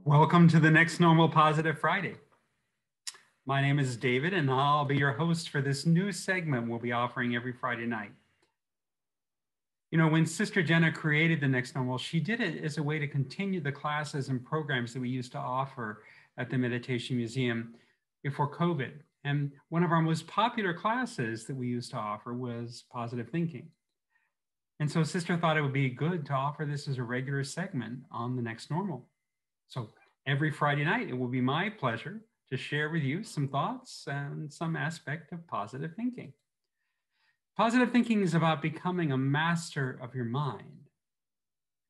Welcome to the next Normal Positive Friday. My name is David, and I'll be your host for this new segment we'll be offering every Friday night. You know, when Sister Jenna created the Next Normal, she did it as a way to continue the classes and programs that we used to offer at the Meditation Museum before COVID. And one of our most popular classes that we used to offer was positive thinking. And so Sister thought it would be good to offer this as a regular segment on the Next Normal. So every Friday night, it will be my pleasure to share with you some thoughts and some aspect of positive thinking. Positive thinking is about becoming a master of your mind.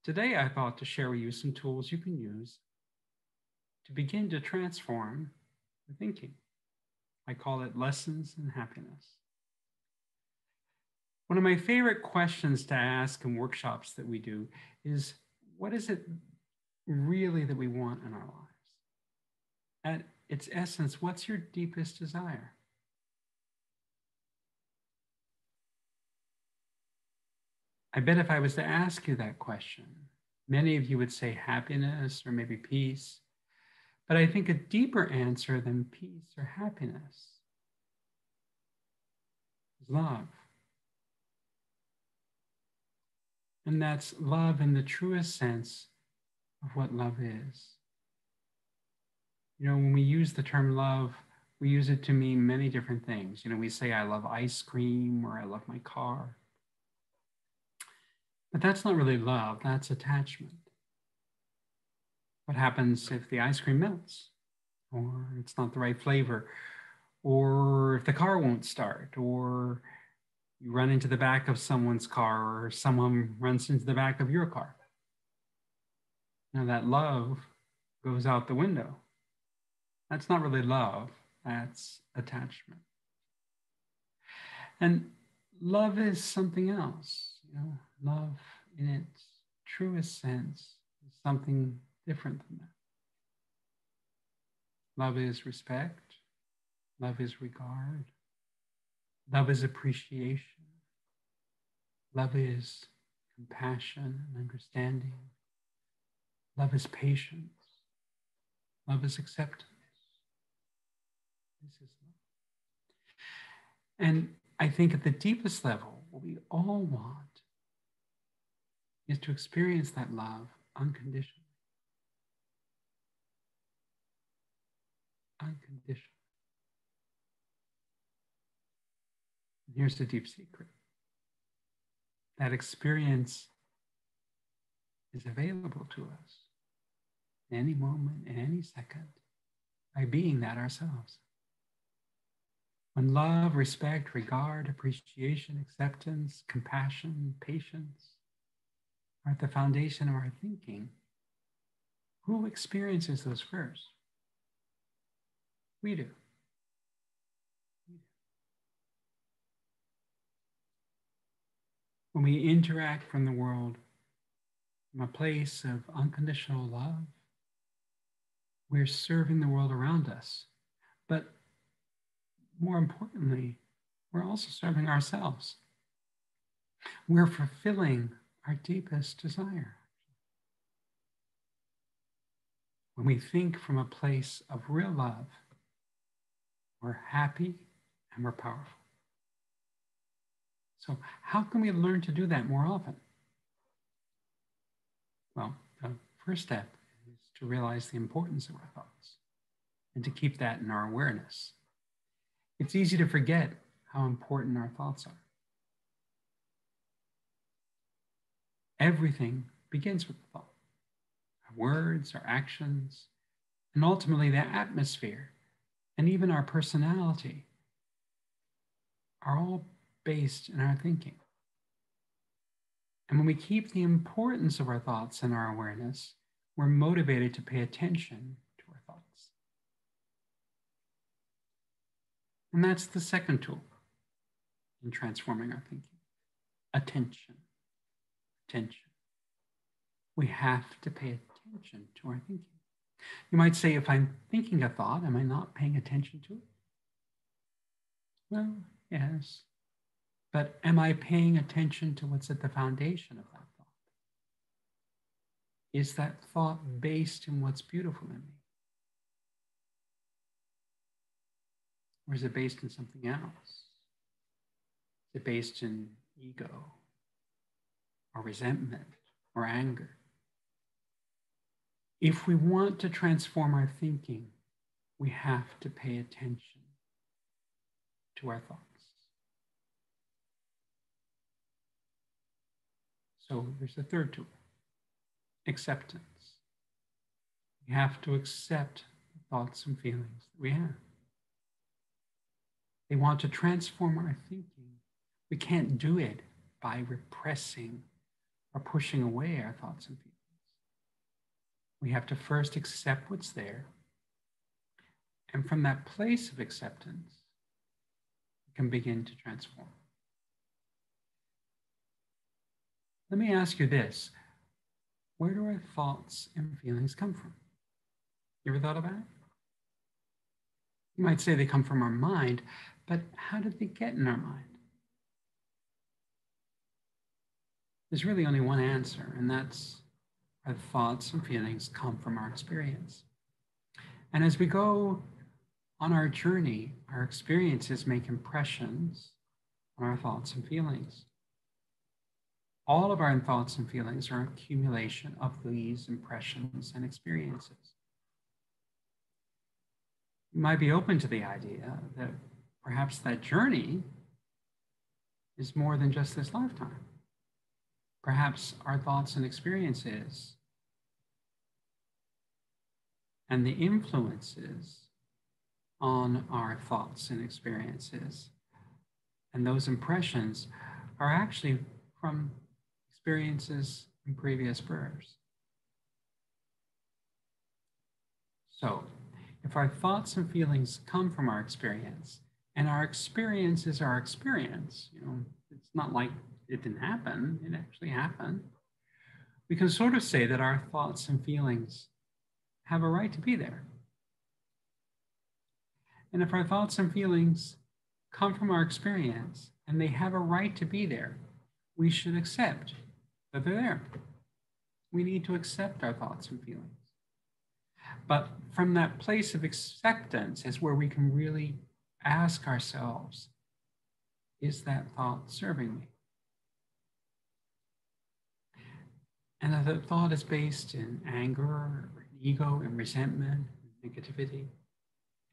Today, I thought to share with you some tools you can use to begin to transform your thinking. I call it lessons in happiness. One of my favorite questions to ask in workshops that we do is, what is it really that we want in our lives? At its essence, what's your deepest desire? I bet if I was to ask you that question, many of you would say happiness or maybe peace. But I think a deeper answer than peace or happiness is love. And that's love in the truest sense of what love is. You know, when we use the term love, we use it to mean many different things. You know, we say, I love ice cream, or I love my car. But that's not really love, that's attachment. What happens if the ice cream melts, or it's not the right flavor, or if the car won't start, or you run into the back of someone's car, or someone runs into the back of your car? Now that love goes out the window. That's not really love, that's attachment. And love is something else. You know, love in its truest sense is something different than that. Love is respect. Love is regard. Love is appreciation. Love is compassion and understanding. Love is patience. Love is acceptance. This is love. And I think at the deepest level, what we all want is to experience that love unconditionally. Unconditionally. And here's the deep secret. That experience is available to us in any moment, in any second, by being that ourselves. When love, respect, regard, appreciation, acceptance, compassion, patience are at the foundation of our thinking, who experiences those first? We do. When we interact from the world from a place of unconditional love, we're serving the world around us. But more importantly, we're also serving ourselves. We're fulfilling our deepest desire. When we think from a place of real love, we're happy and we're powerful. So how can we learn to do that more often? Well, the first step is to realize the importance of our thoughts and to keep that in our awareness. It's easy to forget how important our thoughts are. Everything begins with the thought. Our words, our actions, and ultimately the atmosphere, and even our personality are all based in our thinking. And when we keep the importance of our thoughts in our awareness, we're motivated to pay attention to our thoughts. And that's the second tool in transforming our thinking. Attention. Attention. We have to pay attention to our thinking. You might say, if I'm thinking a thought, am I not paying attention to it? Well, yes. But am I paying attention to what's at the foundation of that thought? Is that thought based in what's beautiful in me? Or is it based in something else? Is it based in ego or resentment or anger? If we want to transform our thinking, we have to pay attention to our thoughts. So there's the third tool, acceptance. We have to accept the thoughts and feelings that we have. They want to transform our thinking. We can't do it by repressing or pushing away our thoughts and feelings. We have to first accept what's there. And from that place of acceptance, we can begin to transform. Let me ask you this. Where do our thoughts and feelings come from? You ever thought about it? You might say they come from our mind, but how did they get in our mind? There's really only one answer, and that's our thoughts and feelings come from our experience. And as we go on our journey, our experiences make impressions on our thoughts and feelings. All of our thoughts and feelings are an accumulation of these impressions and experiences. You might be open to the idea that perhaps that journey is more than just this lifetime. Perhaps our thoughts and experiences and the influences on our thoughts and experiences and those impressions are actually from experiences in previous births. So, if our thoughts and feelings come from our experience, and our experience is our experience, it's not like it didn't happen, it actually happened, we can sort of say that our thoughts and feelings have a right to be there. And if our thoughts and feelings come from our experience and they have a right to be there, we should accept that they're there. We need to accept our thoughts and feelings. But from that place of acceptance is where we can really ask ourselves, is that thought serving me? And if the thought is based in anger, or ego, and resentment, and negativity,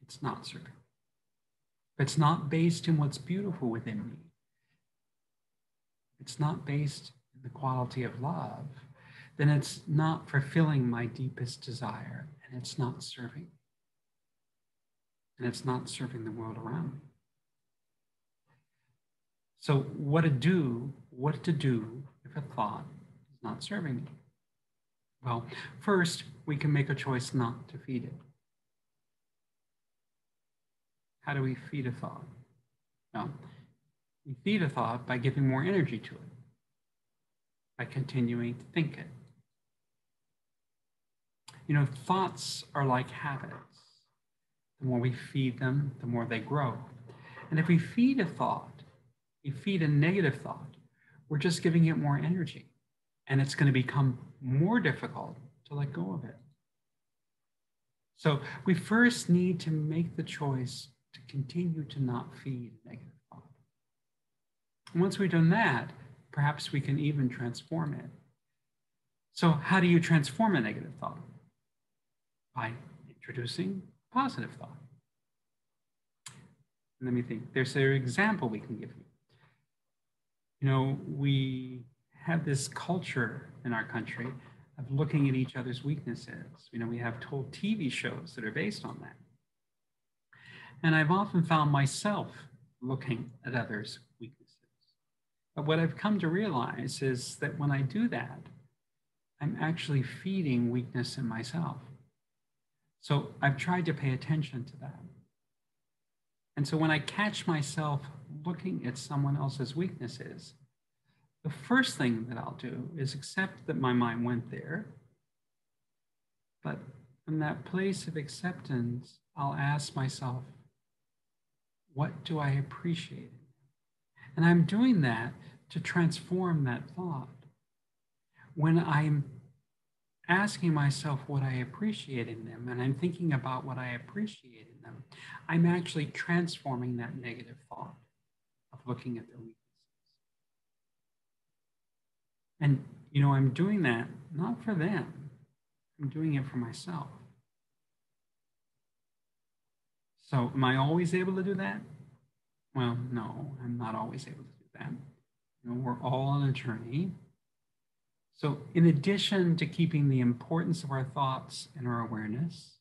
it's not serving. If it's not based in what's beautiful within me, it's not based in the quality of love, then it's not fulfilling my deepest desire, and it's not serving me. And it's not serving the world around me. So what to do if a thought is not serving me? Well, first, we can make a choice not to feed it. How do we feed a thought? Well, we feed a thought by giving more energy to it, by continuing to think it. Thoughts are like habits. The more we feed them, the more they grow. And if we feed a thought, we feed a negative thought, we're just giving it more energy. And it's going to become more difficult to let go of it. So we first need to make the choice to continue to not feed a negative thought. And once we've done that, perhaps we can even transform it. So how do you transform a negative thought? By introducing positive thought. And let me think, there's an example we can give you. We have this culture in our country of looking at each other's weaknesses. We have whole TV shows that are based on that. And I've often found myself looking at others' weaknesses. But what I've come to realize is that when I do that, I'm actually feeding weakness in myself. So I've tried to pay attention to that. And so when I catch myself looking at someone else's weaknesses, the first thing that I'll do is accept that my mind went there. But from that place of acceptance, I'll ask myself, what do I appreciate? And I'm doing that to transform that thought. When I'm asking myself what I appreciate in them, and I'm thinking about what I appreciate in them, I'm actually transforming that negative thought of looking at their weaknesses. And, I'm doing that not for them, I'm doing it for myself. So, am I always able to do that? Well, no, I'm not always able to do that. We're all on a journey. So, in addition to keeping the importance of our thoughts in our awareness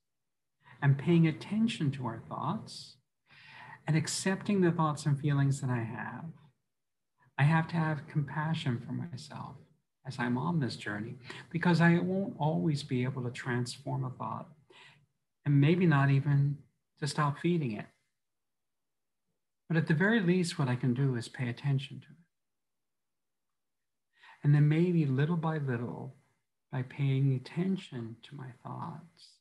and paying attention to our thoughts and accepting the thoughts and feelings that I have to have compassion for myself as I'm on this journey, because I won't always be able to transform a thought, and maybe not even to stop feeding it. But at the very least, what I can do is pay attention to it. And then maybe little by little, by paying attention to my thoughts,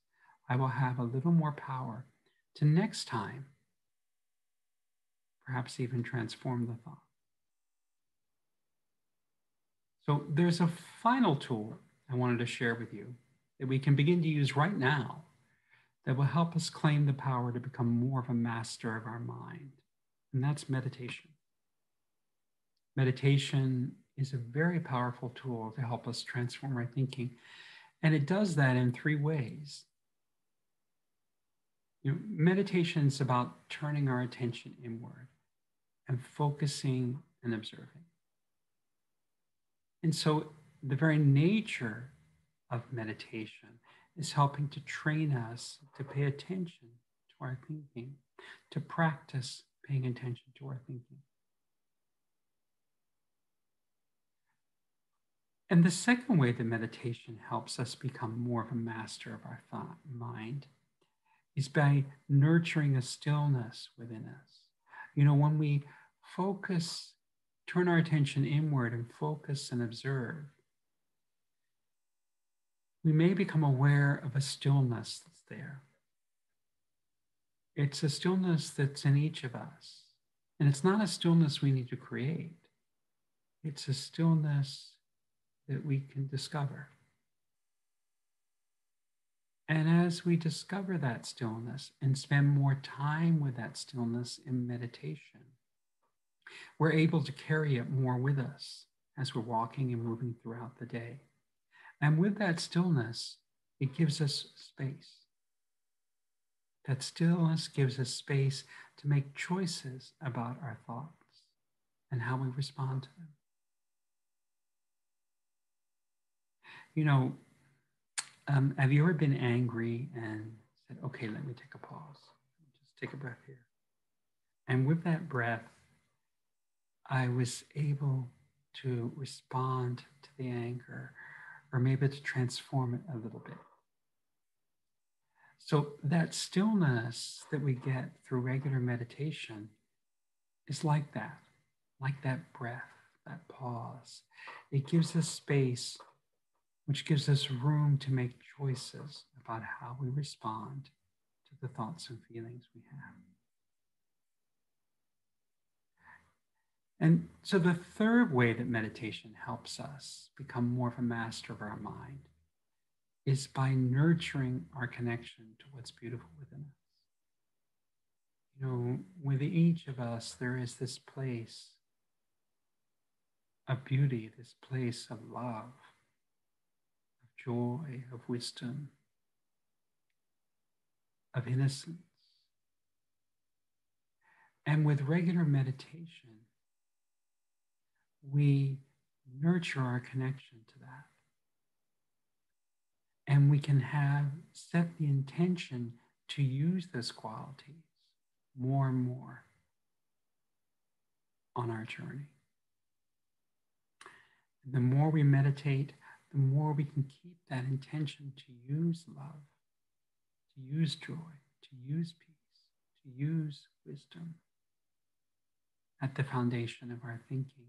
I will have a little more power to next time, perhaps even transform the thought. So there's a final tool I wanted to share with you that we can begin to use right now that will help us claim the power to become more of a master of our mind, and that's meditation. Meditation is a very powerful tool to help us transform our thinking, and it does that in three ways. Meditation is about turning our attention inward and focusing and observing. And so the very nature of meditation is helping to train us to pay attention to our thinking, to practice paying attention to our thinking. And the second way that meditation helps us become more of a master of our thought mind is by nurturing a stillness within us. When we focus, turn our attention inward and focus and observe, we may become aware of a stillness that's there. It's a stillness that's in each of us. And it's not a stillness we need to create. It's a stillness that we can discover. And as we discover that stillness and spend more time with that stillness in meditation, we're able to carry it more with us as we're walking and moving throughout the day. And with that stillness, it gives us space. That stillness gives us space to make choices about our thoughts and how we respond to them. Have you ever been angry and said, okay, let me take a pause. Just take a breath here. And with that breath, I was able to respond to the anger, or maybe to transform it a little bit. So that stillness that we get through regular meditation is like that breath, that pause. It gives us space, which gives us room to make choices about how we respond to the thoughts and feelings we have. And so the third way that meditation helps us become more of a master of our mind is by nurturing our connection to what's beautiful within us. With each of us, there is this place of beauty, this place of love, of joy, of wisdom, of innocence. And with regular meditation, we nurture our connection to that. And we can set the intention to use those qualities more and more on our journey. And the more we meditate, the more we can keep that intention to use love, to use joy, to use peace, to use wisdom at the foundation of our thinking.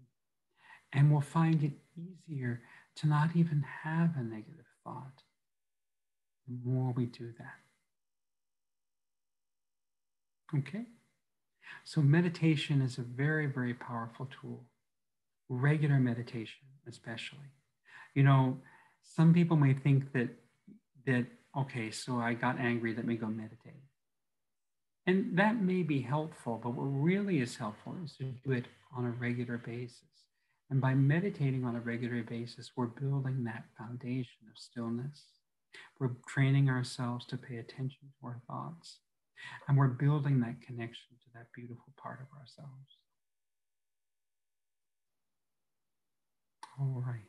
And we'll find it easier to not even have a negative thought the more we do that. Okay? So meditation is a very, very powerful tool. Regular meditation, especially. Some people may think that okay, so I got angry, let me go meditate. And that may be helpful, but what really is helpful is to do it on a regular basis. And by meditating on a regular basis, we're building that foundation of stillness. We're training ourselves to pay attention to our thoughts. And we're building that connection to that beautiful part of ourselves. All right.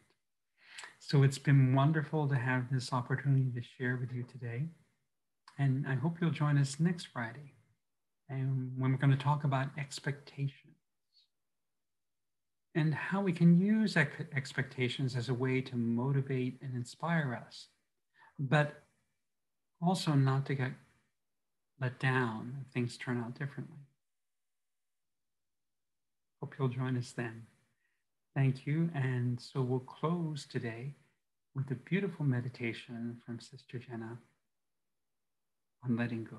So it's been wonderful to have this opportunity to share with you today. And I hope you'll join us next Friday, and when we're going to talk about expectations and how we can use expectations as a way to motivate and inspire us, but also not to get let down if things turn out differently. Hope you'll join us then. Thank you. And so we'll close today with a beautiful meditation from Sister Jenna on letting go.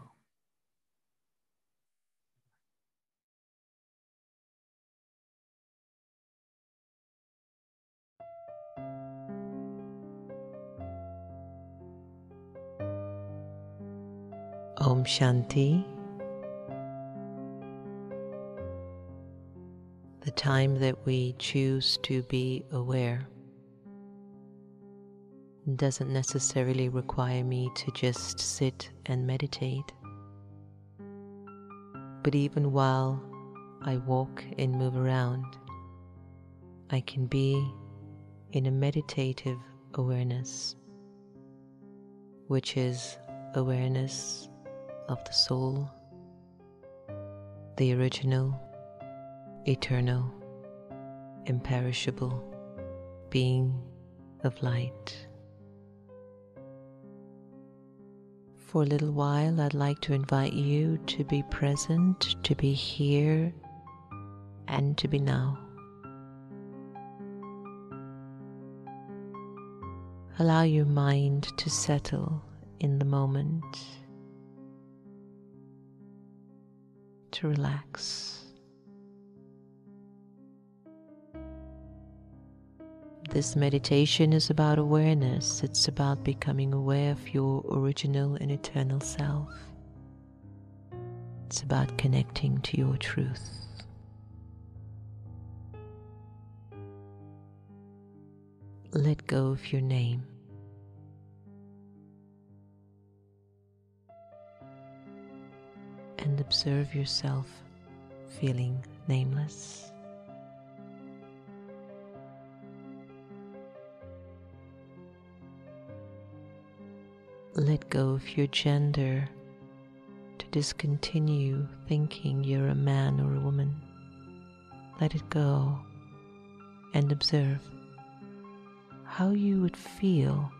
Om Shanti. The time that we choose to be aware doesn't necessarily require me to just sit and meditate. But even while I walk and move around, I can be in a meditative awareness, which is awareness of the soul, the original, eternal, imperishable being of light. For a little while, I'd like to invite you to be present, to be here, and to be now. Allow your mind to settle in the moment, to relax. This meditation is about awareness. It's about becoming aware of your original and eternal self. It's about connecting to your truth. Let go of your name. And observe yourself feeling nameless. Let go of your gender to discontinue thinking you're a man or a woman. Let it go and observe how you would feel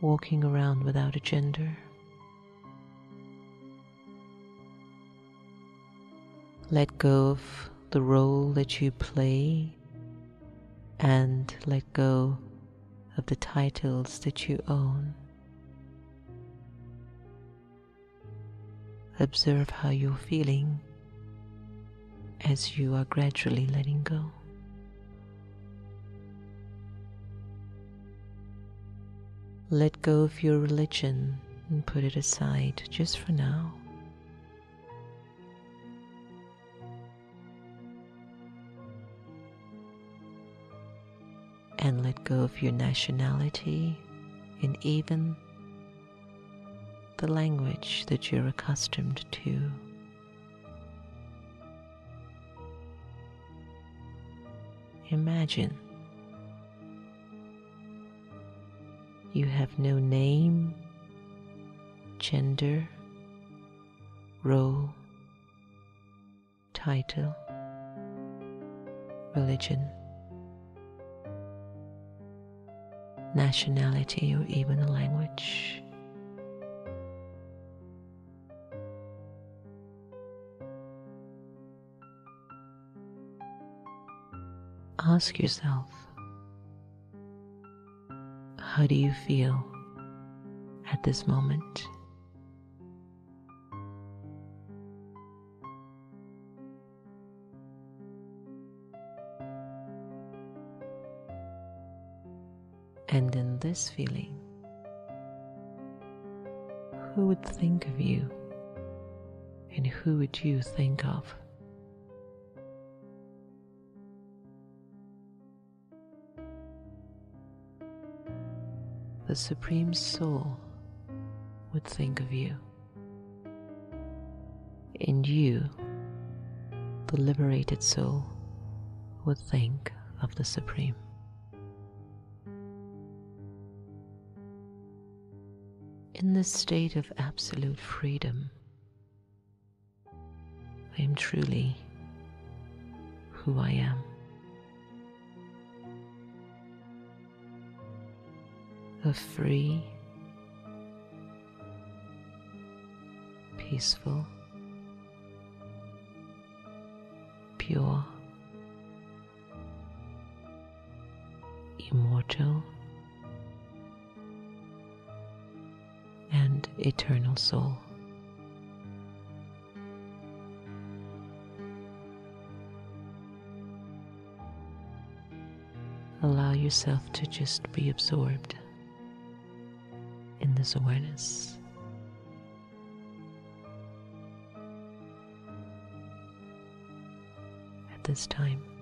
walking around without a gender. Let go of the role that you play and let go of the titles that you own. Observe how you're feeling as you are gradually letting go. Let go of your religion and put it aside just for now. And let go of your nationality and even the language that you're accustomed to. Imagine you have no name, gender, role, title, religion, nationality, or even a language. Ask yourself, how do you feel at this moment? And in this feeling, who would think of you, and who would you think of? The Supreme Soul would think of you, and you, the liberated soul, would think of the Supreme. In this state of absolute freedom, I am truly who I am. A free, peaceful, pure, immortal, and eternal soul. Allow yourself to just be absorbed in this awareness. At this time.